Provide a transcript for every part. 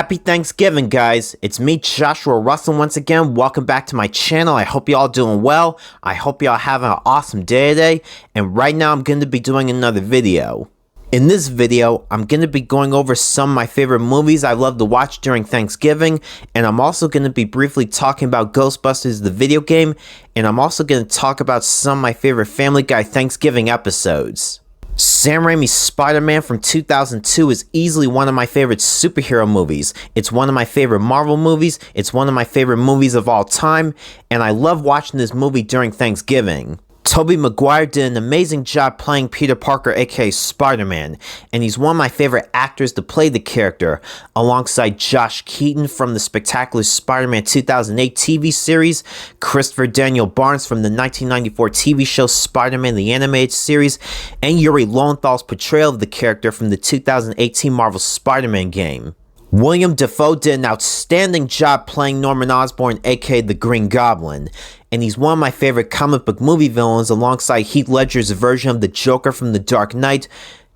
Happy Thanksgiving, guys. It's me, Joshua Russell, once again. Welcome back to my channel. I hope y'all doing well. I hope y'all having an awesome day today. And right now, I'm going to be doing another video. In this video, I'm going to be going over some of my favorite movies I love to watch during Thanksgiving. And I'm also going to be briefly talking about Ghostbusters, the video game. And I'm also going to talk about some of my favorite Family Guy Thanksgiving episodes. Sam Raimi's Spider-Man from 2002 is easily one of my favorite superhero movies. It's one of my favorite Marvel movies. It's one of my favorite movies of all time. And I love watching this movie during Thanksgiving. Tobey Maguire did an amazing job playing Peter Parker, aka Spider-Man, and he's one of my favorite actors to play the character, alongside Josh Keaton from the spectacular Spider-Man 2008 TV series, Christopher Daniel Barnes from the 1994 TV show Spider-Man the Animated Series, and Yuri Lowenthal's portrayal of the character from the 2018 Marvel Spider-Man game. William Dafoe did an outstanding job playing Norman Osborn, aka the Green Goblin, and he's one of my favorite comic book movie villains alongside Heath Ledger's version of the Joker from The Dark Knight,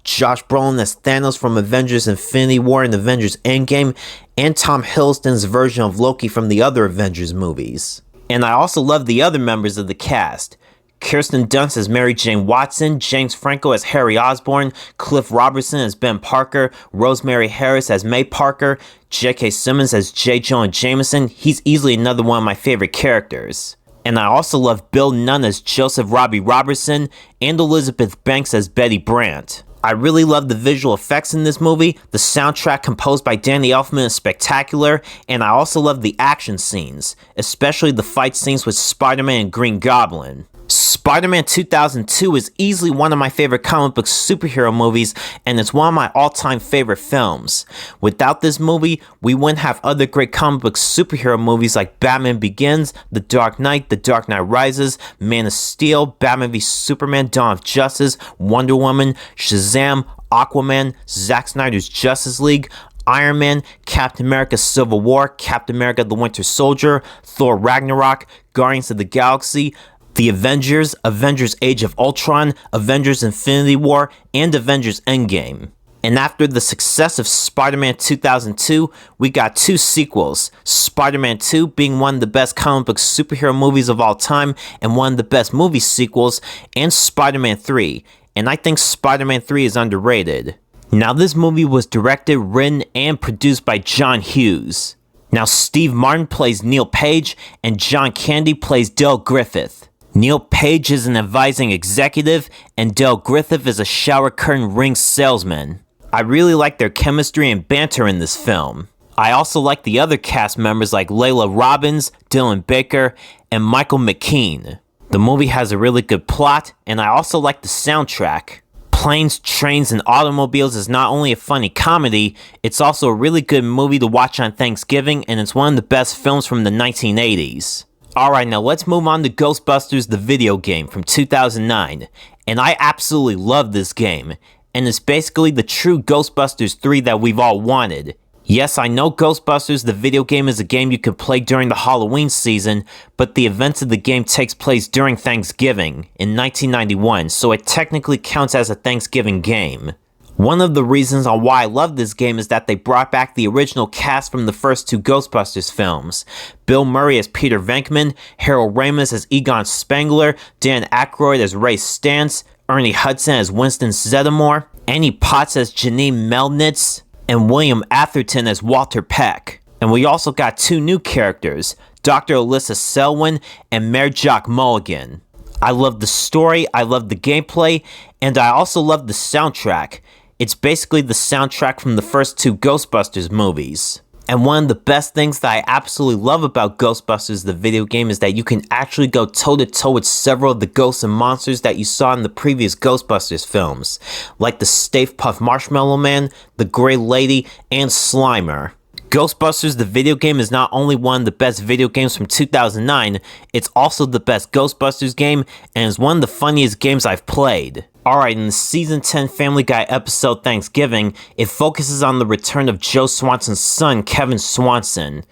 Josh Brolin as Thanos from Avengers Infinity War and Avengers Endgame, and Tom Hiddleston's version of Loki from the other Avengers movies. And I also love the other members of the cast. Kirsten Dunst as Mary Jane Watson, James Franco as Harry Osborn, Cliff Robertson as Ben Parker, Rosemary Harris as May Parker, J.K. Simmons as J. Jonah Jameson. He's easily another one of my favorite characters. And I also love Bill Nunn as Joseph Robbie Robertson and Elizabeth Banks as Betty Brant. I really love the visual effects in this movie. The soundtrack composed by Danny Elfman is spectacular, and I also love the action scenes, especially the fight scenes with Spider-Man and Green Goblin. Spider-Man 2002 is easily one of my favorite comic book superhero movies, and it's one of my all-time favorite films. Without this movie, we wouldn't have other great comic book superhero movies like Batman Begins, The Dark Knight, The Dark Knight Rises, Man of Steel, Batman v Superman, Dawn of Justice, Wonder Woman, Shazam, Aquaman, Zack Snyder's Justice League, Iron Man, Captain America Civil War, Captain America the Winter Soldier, Thor Ragnarok, Guardians of the Galaxy, The Avengers, Avengers Age of Ultron, Avengers Infinity War, and Avengers Endgame. And after the success of Spider-Man 2002, we got two sequels, Spider-Man 2 being one of the best comic book superhero movies of all time and one of the best movie sequels, and Spider-Man 3, and I think Spider-Man 3 is underrated. Now this movie was directed, written, and produced by John Hughes. Now Steve Martin plays Neil Page, and John Candy plays Dale Griffith. Neil Page is an advising executive, and Dale Griffith is a shower curtain ring salesman. I really like their chemistry and banter in this film. I also like the other cast members like Layla Robbins, Dylan Baker, and Michael McKean. The movie has a really good plot, and I also like the soundtrack. Planes, Trains, and Automobiles is not only a funny comedy, it's also a really good movie to watch on Thanksgiving, and it's one of the best films from the 1980s. Alright, now let's move on to Ghostbusters, the video game from 2009. And I absolutely love this game. And it's basically the true Ghostbusters 3 that we've all wanted. Yes, I know Ghostbusters, the video game, is a game you can play during the Halloween season, but the events of the game takes place during Thanksgiving in 1991, so it technically counts as a Thanksgiving game. One of the reasons on why I love this game is that they brought back the original cast from the first two Ghostbusters films. Bill Murray as Peter Venkman, Harold Ramis as Egon Spengler, Dan Aykroyd as Ray Stantz, Ernie Hudson as Winston Zeddemore, Annie Potts as Janine Melnitz, and William Atherton as Walter Peck. And we also got two new characters, Dr. Alyssa Selwyn and Mayor Jock Mulligan. I love the story, I love the gameplay, and I also love the soundtrack. It's basically the soundtrack from the first two Ghostbusters movies. And one of the best things that I absolutely love about Ghostbusters, the video game, is that you can actually go toe-to-toe with several of the ghosts and monsters that you saw in the previous Ghostbusters films, like the Stave Puft Marshmallow Man, the Grey Lady, and Slimer. Ghostbusters, the video game, is not only one of the best video games from 2009, it's also the best Ghostbusters game, and is one of the funniest games I've played. Alright, in the Season 10 Family Guy episode Thanksgiving, it focuses on the return of Joe Swanson's son, Kevin Swanson.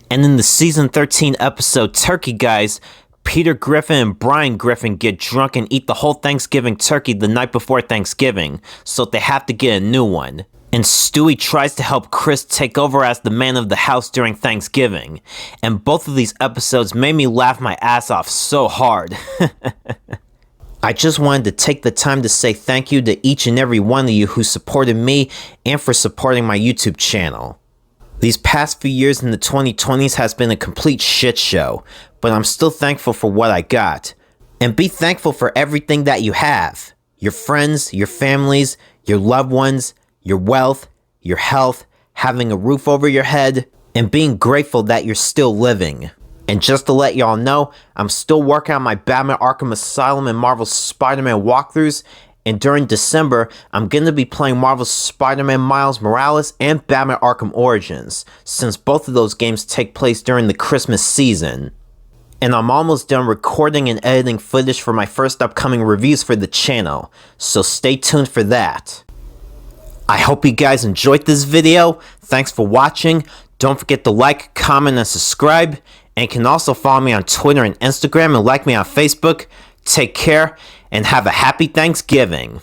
And in the Season 13 episode Turkey Guys, Peter Griffin and Brian Griffin get drunk and eat the whole Thanksgiving turkey the night before Thanksgiving, so they have to get a new one. And Stewie tries to help Chris take over as the man of the house during Thanksgiving. And both of these episodes made me laugh my ass off so hard. I just wanted to take the time to say thank you to each and every one of you who supported me and for supporting my YouTube channel. These past few years in the 2020s has been a complete shit show, but I'm still thankful for what I got. And be thankful for everything that you have. Your friends, your families, your loved ones, your wealth, your health, having a roof over your head, and being grateful that you're still living. And just to let y'all know, I'm still working on my Batman Arkham Asylum and Marvel's Spider-Man walkthroughs, and during December, I'm going to be playing Marvel's Spider-Man Miles Morales and Batman Arkham Origins, since both of those games take place during the Christmas season. And I'm almost done recording and editing footage for my first upcoming reviews for the channel, so stay tuned for that. I hope you guys enjoyed this video. Thanks for watching. Don't forget to like, comment, and subscribe. And you can also follow me on Twitter and Instagram and like me on Facebook. Take care and have a happy Thanksgiving.